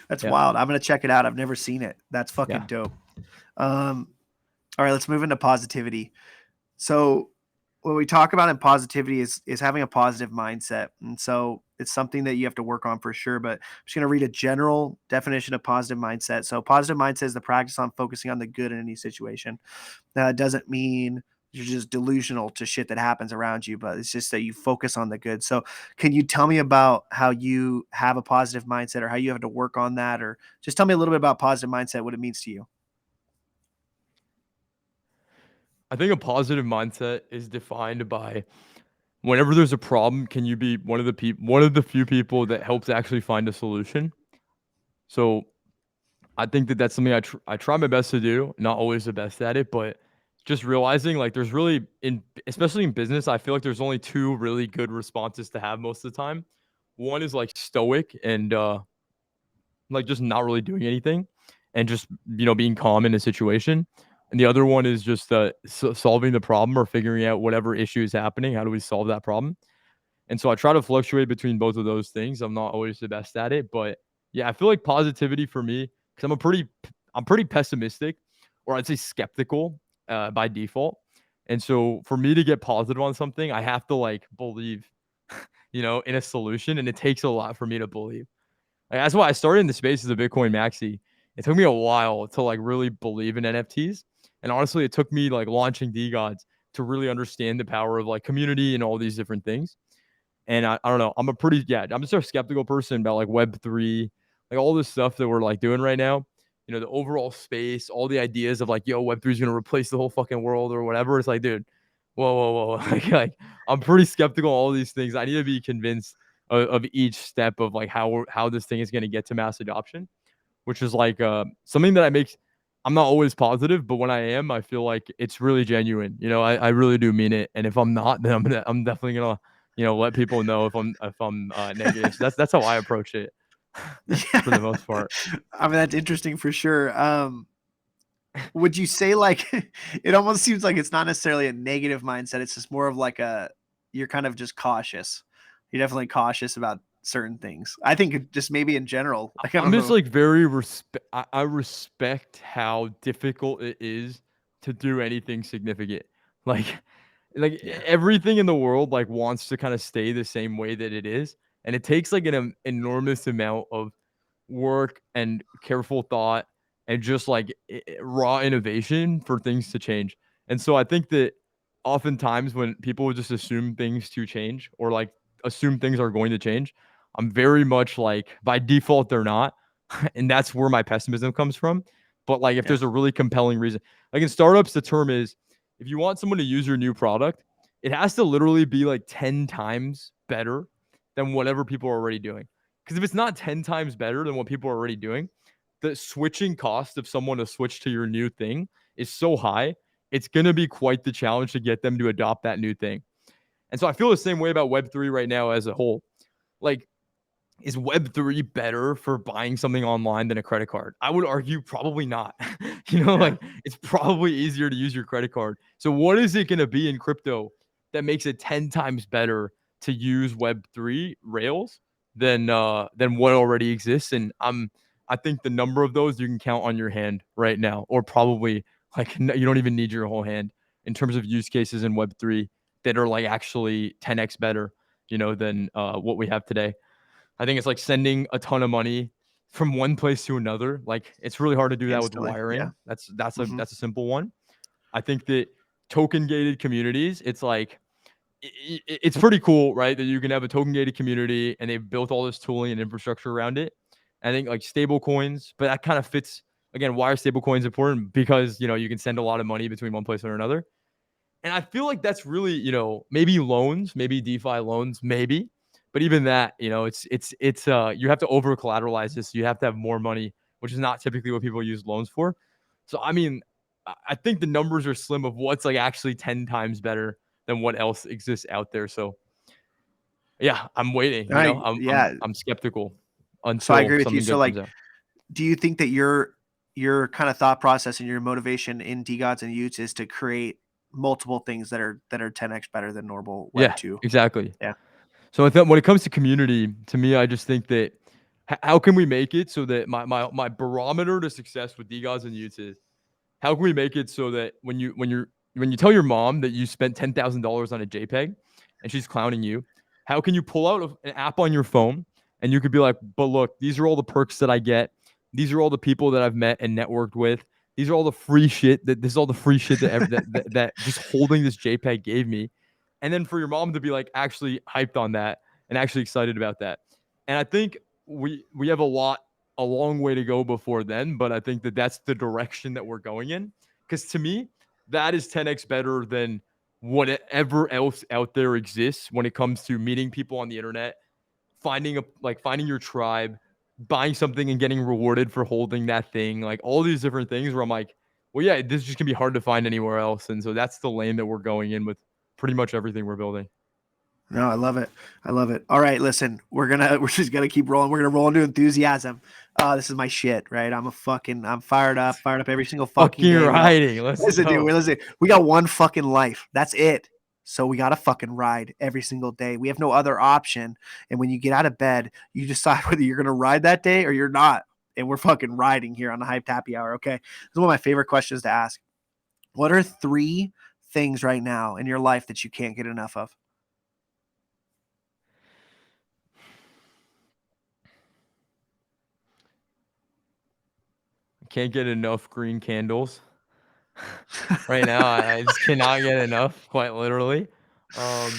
That's Yeah. wild. I'm gonna check it out. I've never seen it. That's fucking Yeah. dope. All right, let's move into positivity. So what we talk about in positivity is having a positive mindset. And so it's something that you have to work on for sure. But I'm just going to read a general definition of positive mindset. So positive mindset is the practice on focusing on the good in any situation. Now, it doesn't mean you're just delusional to shit that happens around you, but it's just that you focus on the good. So can you tell me about how you have a positive mindset or how you have to work on that? Or just tell me a little bit about positive mindset, what it means to you. I think a positive mindset is defined by whenever there's a problem, can you be one of the few people that helps actually find a solution? So I think that that's something I try my best to do. Not always the best at it, but just realizing like there's really especially in business, I feel like there's only two really good responses to have most of the time. One is like stoic and like just not really doing anything and just being calm in a situation. And the other one is just solving the problem or figuring out whatever issue is happening. How do we solve that problem? And so I try to fluctuate between both of those things. I'm not always the best at it, but yeah, I feel like positivity for me, because I'm pretty pessimistic, or I'd say skeptical by default. And so for me to get positive on something, I have to like believe, in a solution, and it takes a lot for me to believe. Like, that's why I started in the space as a Bitcoin maxi. It took me a while to like really believe in NFTs, and honestly, it took me like launching Degods to really understand the power of like community and all these different things. And I don't know. I'm just a skeptical person about like Web3, like all this stuff that we're like doing right now. The overall space, all the ideas of like, yo, Web3 is gonna replace the whole fucking world or whatever. It's like, dude, whoa, whoa, whoa. Like I'm pretty skeptical of all these things. I need to be convinced of each step of like how this thing is going to get to mass adoption, which is like something that I'm not always positive, but when I am, I feel like it's really genuine. I really do mean it. And if I'm not, then I'm definitely gonna let people know if I'm negative. So that's how I approach it for the Yeah. most part. I mean, that's interesting for sure. Would you say like it almost seems like it's not necessarily a negative mindset. It's just more of like you're kind of just cautious. You're definitely cautious about certain things. I think just maybe in general. Like I I'm don't just know. like very I respect how difficult it is to do anything significant. Like Yeah. everything in the world like wants to kind of stay the same way that it is, and it takes like an enormous amount of work and careful thought and just like raw innovation for things to change. And so I think that oftentimes when people just assume things to change or like assume things are going to change, I'm very much like by default they're not. And that's where my pessimism comes from. But like if Yeah. there's a really compelling reason, like in startups, the term is if you want someone to use your new product, it has to literally be like 10 times better than whatever people are already doing. Because if it's not 10 times better than what people are already doing, the switching cost of someone to switch to your new thing is so high, it's going to be quite the challenge to get them to adopt that new thing. And so I feel the same way about Web3 right now as a whole. Like, is Web3 better for buying something online than a credit card? I would argue probably not. Yeah. Like it's probably easier to use your credit card. So what is it going to be in crypto that makes it 10 times better to use Web3 rails than what already exists? And I think the number of those you can count on your hand right now, or probably like you don't even need your whole hand in terms of use cases in Web3 that are like actually 10x better, than what we have today. I think it's like sending a ton of money from one place to another. Like it's really hard to do that with Instantly. Yeah. wiring. That's a Hmm. that's a simple one. I think that token gated communities, it's like it's pretty cool, right? That you can have a token gated community and they've built all this tooling and infrastructure around it. I think like stable coins, but that kind of fits again. Why are stable coins important? Because you can send a lot of money between one place or another. And I feel like that's really, maybe loans, maybe DeFi loans, maybe. But even that, it's you have to over collateralize this. You have to have more money, which is not typically what people use loans for. So I mean, I think the numbers are slim of what's like actually 10 times better than what else exists out there. So yeah, I'm waiting, I yeah. I'm skeptical So I until agree with you. something So good comes like, out. do you think that your kind of thought process and your motivation in Degods and Utes is to create multiple things that are 10x better than normal Web Yeah, two? exactly. Yeah. So I think when it comes to community, to me, I just think that how can we make it so that my barometer to success with Degods and Utes is how can we make it so that when you tell your mom that you spent $10,000 on a JPEG and she's clowning you, how can you pull out an app on your phone and you could be like, but look, these are all the perks that I get. These are all the people that I've met and networked with. These are all the free shit that this is all the free shit that just holding this JPEG gave me. And then for your mom to be like actually hyped on that and actually excited about that. And I think we have a long way to go before then, but I think that that's the direction that we're going in. Because to me, that is 10x better than whatever else out there exists when it comes to meeting people on the internet, finding your tribe, buying something and getting rewarded for holding that thing, like all these different things where I'm like, well, yeah, this is just gonna be hard to find anywhere else. And so that's the lane that we're going in with pretty much everything we're building. No, I love it. I love it. All right, listen, we're just gonna keep rolling. We're gonna roll into enthusiasm. This is my shit, right? I'm fired up every single fucking Fucking day, bro. riding. Let's Listen, dude, go. listen. We got one fucking life. That's it. So we gotta fucking ride every single day. We have no other option. And when you get out of bed, you decide whether you're gonna ride that day or you're not. And we're fucking riding here on the Hyped Happy Hour. Okay. This is one of my favorite questions to ask. What are 3 things right now in your life that you can't get enough of? Can't get enough green candles. Right now, I just cannot get enough, quite literally. Um,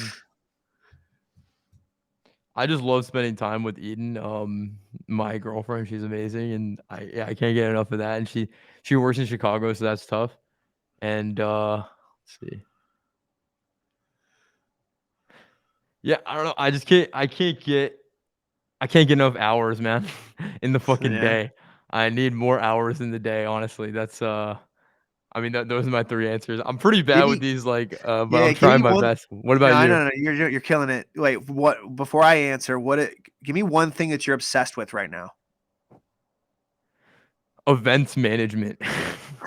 I just love spending time with Eden. My girlfriend, she's amazing, and I can't get enough of that. And she works in Chicago, so that's tough. And let's see. Yeah, I don't know. I can't get I can't get enough hours, man, in the fucking Yeah. day. I need more hours in the day, honestly. That's, I mean, those are my 3 answers. I'm pretty bad Give with me these, like, but yeah, I'm give me trying my one. best. What No, about I you? know, no, you're killing it. Wait, what? Before I answer, give me one thing that you're obsessed with right now. Events management.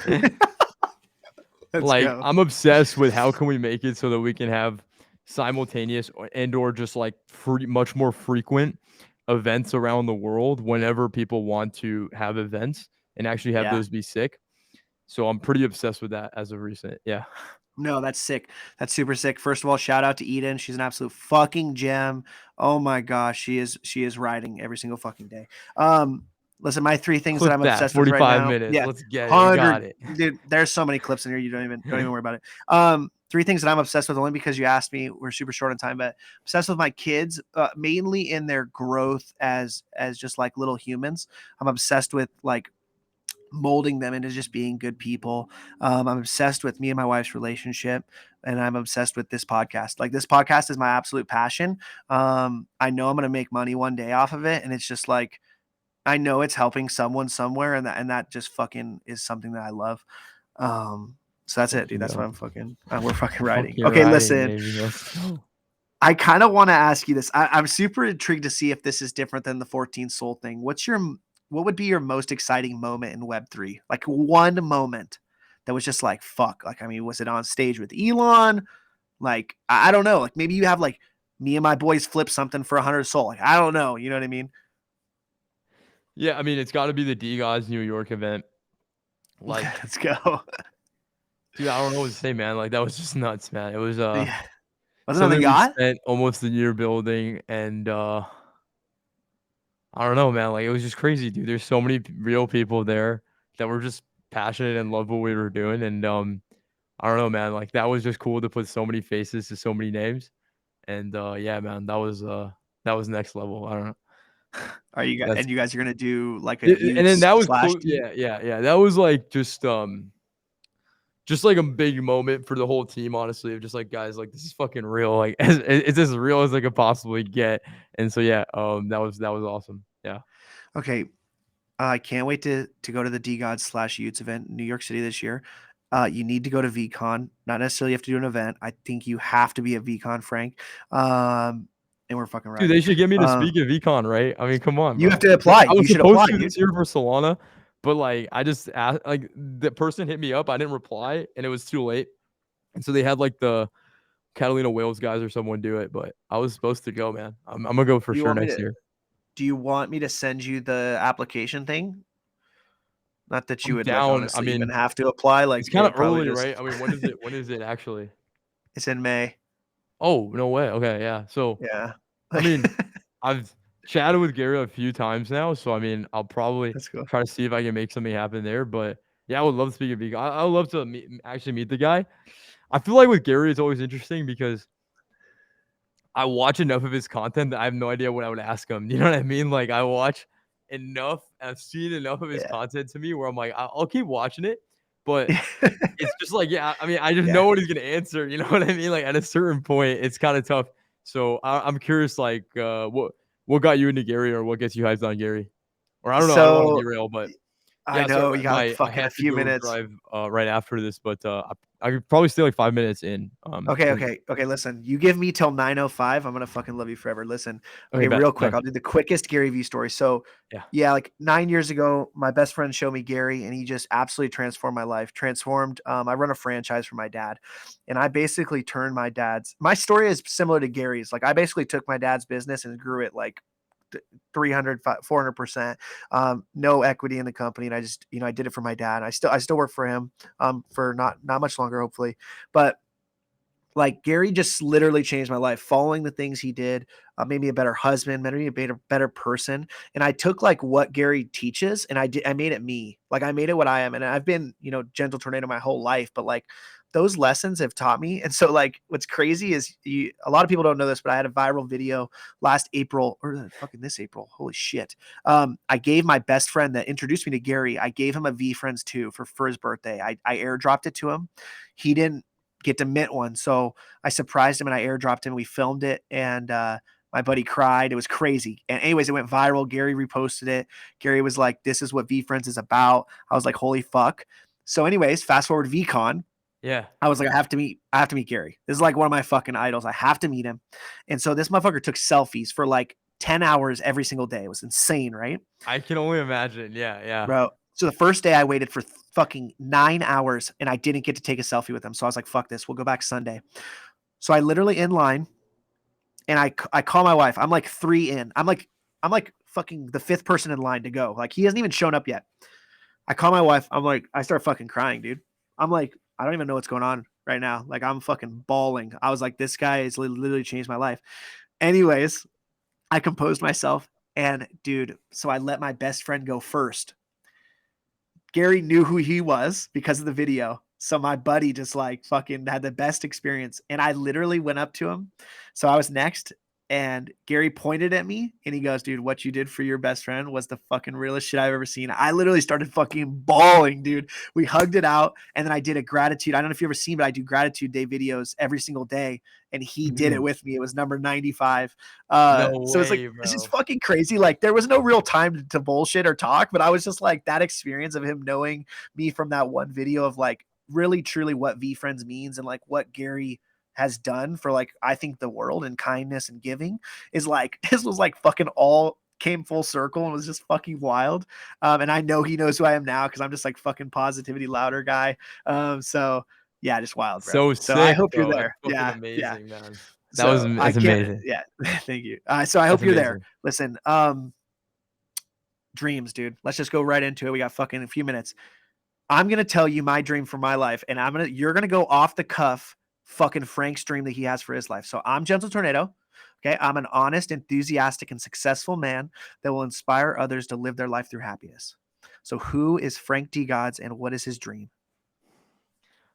Let's Like, go. I'm obsessed with how can we make it so that we can have simultaneous or just, like, much more frequent events around the world whenever people want to have events and actually have Yeah. those be sick. So I'm pretty obsessed with that as of recent. Yeah. No, that's sick. That's super sick. First of all, shout out to Eden. She's an absolute fucking gem. Oh my gosh, she is riding every single fucking day. Listen, my 3 things that Clip I'm that. obsessed with right 45 now. minutes. Yeah, Let's get it. We got 100 it. dude, there's so many clips in here you don't even worry about it. 3 things that I'm obsessed with only because you asked me. We're super short on time, but obsessed with my kids, mainly in their growth as just like little humans. I'm obsessed with like molding them into just being good people. I'm obsessed with me and my wife's relationship, and I'm obsessed with this podcast. Like this podcast is my absolute passion. I know I'm gonna make money one day off of it, and it's just like I know it's helping someone somewhere, and that just fucking is something that I love. So that's it, dude. Fucking That's what go. I'm fucking. We're fucking writing. Fucking Okay, riding, listen. baby. Let's go. I kind of want to ask you this. I'm super intrigued to see if this is different than the 14 soul thing. What would be your most exciting moment in Web3? Like one moment that was just like fuck. Like I mean, was it on stage with Elon? Like I don't know. Like maybe you have like me and my boys flip something for 100 soul. Like I don't know. You know what I mean? Yeah, I mean, it's got to be the Degods New York event. Okay, Like, let's go. dude, I don't know what to say, man. Like, that was just nuts, man. It was Yeah, wasn't on the something we yacht. spent almost a year building, and I don't know, man. Like, it was just crazy, dude. There's so many real people there that were just passionate and loved what we were doing, and I don't know, man. Like, that was just cool to put so many faces to so many names, and yeah, man, that was next level. I don't know. Are you guys That's and you guys are gonna do like a and then Utes that was slash cool. D? Yeah, yeah, yeah. That was like just like a big moment for the whole team, honestly, of just like guys, like this is fucking real. Like it's as real as I could possibly get. And so yeah, that was awesome. Yeah. Okay, I can't wait to go to the DGOD slash Utes event in New York City this year. You need to go to VCon. Not necessarily have to do an event. I think you have to be at VCon, Frank. And we're fucking Dude, they riding. should get me to Uh, speak at VCon, right? I mean, come on, you have bro. to Like, apply. I You was should supposed apply, to dude. this year for Solana, but like I just asked, like the person hit me up, I didn't reply, and it was too late. And so they had like the Catalina Whales guys or someone do it, but I was supposed to go, man. I'm gonna go for Do you sure want me next to? year. Do you want me to send you the application thing? Not that you I'm would like down. I honestly even mean, have to apply. it's Like kind it'll of probably early, just. right? I mean, when is it? When is it actually? It's in May. Oh, no way. Okay, yeah. So, Yeah. I mean, I've chatted with Gary a few times now, so I mean, I'll probably Let's go. try to see if I can make something happen there. But yeah, I would love to speak at Vegan. I would love to actually meet the guy. I feel like with Gary, it's always interesting because I watch enough of his content that I have no idea what I would ask him. You know what I mean? Like I watch enough, I've seen enough of his Yeah. content to me where I'm like, I'll keep watching it, but it's just like, yeah, I mean, I just Yeah. know what he's gonna answer. You know what I mean? Like at a certain point, it's kind of tough. So I'm curious, like, what got you into Gary, or what gets you hyped on Gary? Or I don't know. I don't want to So derail, but I yeah. So know you got like I fucking a have to few go minutes. drive right after this, but I could probably stay like 5 minutes in. Okay, okay, okay. Listen, you give me till 9:05. I'm gonna fucking love you forever. Listen, Okay, okay, bet. real quick. Done. I'll do the quickest Gary Vee story. So, Yeah. yeah, like 9 years ago, my best friend showed me Gary, and he just absolutely transformed my life. Transformed. I run a franchise for my dad, and I basically turned my dad's. My story is similar to Gary's. Like I basically took my dad's business and grew it like 300 400%. No equity in the company, and I just I did it for my dad. I still work for him for not much longer, hopefully, but like Gary just literally changed my life. Following the things he did, made me a better husband, made me a better person. And I took like what Gary teaches, and I made it me. Like I made it what I am. And I've been gentle tornado my whole life, but like those lessons have taught me. And so like what's crazy is a lot of people don't know this, but I had a viral video last April or fucking this April. Holy shit! I gave my best friend that introduced me to Gary. I gave him a V Friends 2 for his birthday. I airdropped it to him. He didn't get to mint one. So I surprised him and I airdropped him. We filmed it, and My buddy cried. It was crazy. And anyways, it went viral. Gary reposted it. Gary was like, "This is what VFriends is about." I was like, "Holy fuck." So anyways, fast forward to VCon. Yeah. I was like, I have to meet Gary. This is like one of my fucking idols. I have to meet him. And so this motherfucker took selfies for like 10 hours every single day. It was insane, right? I can only imagine. Yeah. Bro. So the first day I waited for fucking 9 hours and I didn't get to take a selfie with him. So I was like, fuck this. We'll go back Sunday. So I literally in line and I call my wife. I'm like 3 in. I'm like fucking the 5th person in line to go. Like he hasn't even shown up yet. I call my wife. I'm like, I start fucking crying, dude. I'm like, I don't even know what's going on right now. Like I'm fucking bawling. I was like, this guy has literally changed my life. Anyways, I composed myself and dude, so I let my best friend go first. Gary knew who he was because of the video. So my buddy just like fucking had the best experience. And I literally went up to him. So I was next and Gary pointed at me and he goes, "Dude, what you did for your best friend was the fucking realest shit I've ever seen." I literally started fucking bawling, dude. We hugged it out. And then I did a gratitude. I don't know if you ever seen, but I do gratitude day videos every single day. And he did it with me. It was number 95. No So it's like, way, it's just bro. fucking crazy. Like there was no real time to bullshit or talk, but I was just like that experience of him knowing me from that one video of like really truly what VFriends means and like what Gary has done for like I think the world and kindness and giving is like this was like fucking all came full circle and was just fucking wild. And I know he knows who I am now because I'm just like fucking positivity louder guy. So yeah, just wild, bro. So So I sick, hope you're bro. That's there. fucking Yeah, yeah. amazing, man. So I That's can't. amazing. Yeah, thank you. So I hope That's you're there. amazing. Listen, dreams, dude. Let's just go right into it. We got fucking a few minutes. I'm gonna tell you my dream for my life, and you're gonna go off the cuff, fucking Frank's dream that he has for his life. So I'm Gentle Tornado. Okay, I'm an honest, enthusiastic, and successful man that will inspire others to live their life through happiness. So who is Frank Degods, and what is his dream?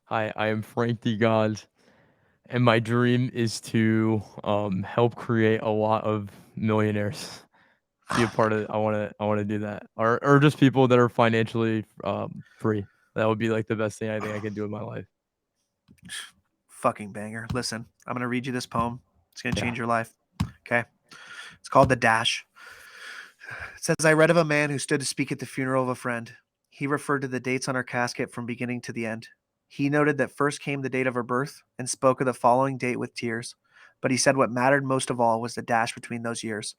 Hi, I am Frank Degods, and my dream is to help create a lot of millionaires. Be a part of it. I wanna do that. Or just people that are financially free. That would be like the best thing I think I can do in my life. Fucking banger. Listen, I'm gonna read you this poem. It's gonna Yeah. change your life. Okay, it's called The Dash. It says, I read of a man who stood to speak at the funeral of a friend. He referred to the dates on her casket from beginning to the end. He noted that first came the date of her birth and spoke of the following date with tears. But he said what mattered most of all was the dash between those years.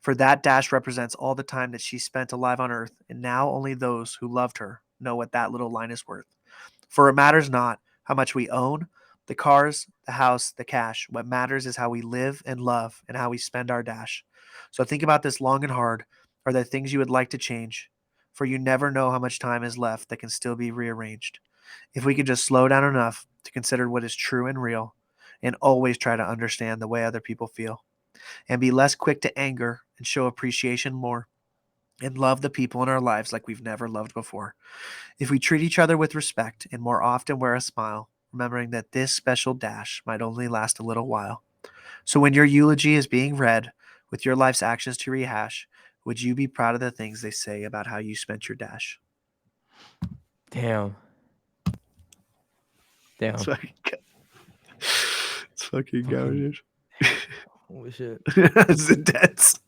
For that dash represents all the time that she spent alive on earth, and now only those who loved her know what that little line is worth. For it matters not how much we own, the cars, the house, the cash. What matters is how we live and love and how we spend our dash. So think about this long and hard. Are there things you would like to change? For you never know how much time is left that can still be rearranged. If we could just slow down enough to consider what is true and real, and always try to understand the way other people feel, and be less quick to anger and show appreciation more, and love the people in our lives like we've never loved before. If we treat each other with respect and more often wear a smile, remembering that this special dash might only last a little while. So when your eulogy is being read with your life's actions to rehash, would you be proud of the things they say about how you spent your dash? Damn. It's Damn. fucking, it's fucking Fucking garbage. holy shit. It's intense.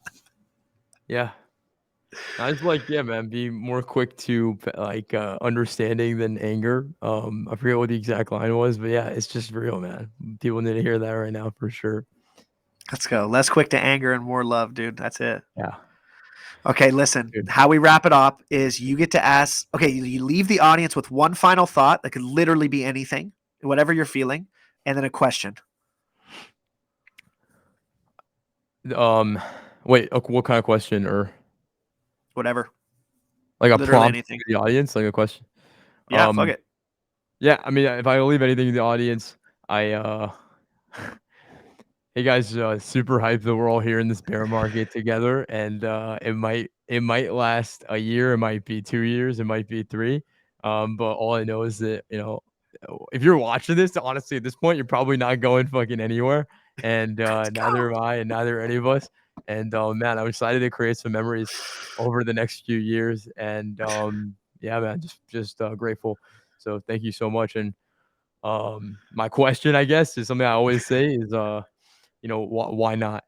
Yeah. I just like, yeah, man, be more quick to understanding than anger. I forget what the exact line was, but yeah, it's just real, man. People need to hear that right now for sure. Let's go. Less quick to anger and more love, dude. That's it. Yeah. Okay, listen. Dude. How we wrap it up is you get to ask. Okay, you leave the audience with one final thought that could literally be anything, whatever you're feeling, and then a question. Wait, what kind of question or Whatever. like a Literally prompt anything. to the audience, like a question? Yeah, fuck Um, it. yeah, I mean, if I leave anything to the audience, I hey guys, super hyped that we're all here in this bear market together, and it might last a year, it might be 2 years, it might be three. But all I know is that if you're watching this, honestly, at this point, you're probably not going fucking anywhere, and neither am I, and neither any of us. And man, I'm excited to create some memories over the next few years, and yeah, man, just grateful. So thank you so much. And my question, I guess, is something I always say is why not?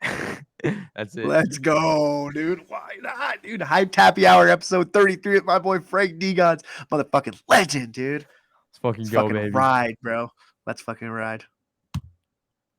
That's it. Let's go, dude. Why not, dude? Hype Happy Hour episode 33 with my boy Frank Degods, motherfucking legend, dude. Let's fucking Let's go, fucking baby. ride, bro. Let's fucking ride.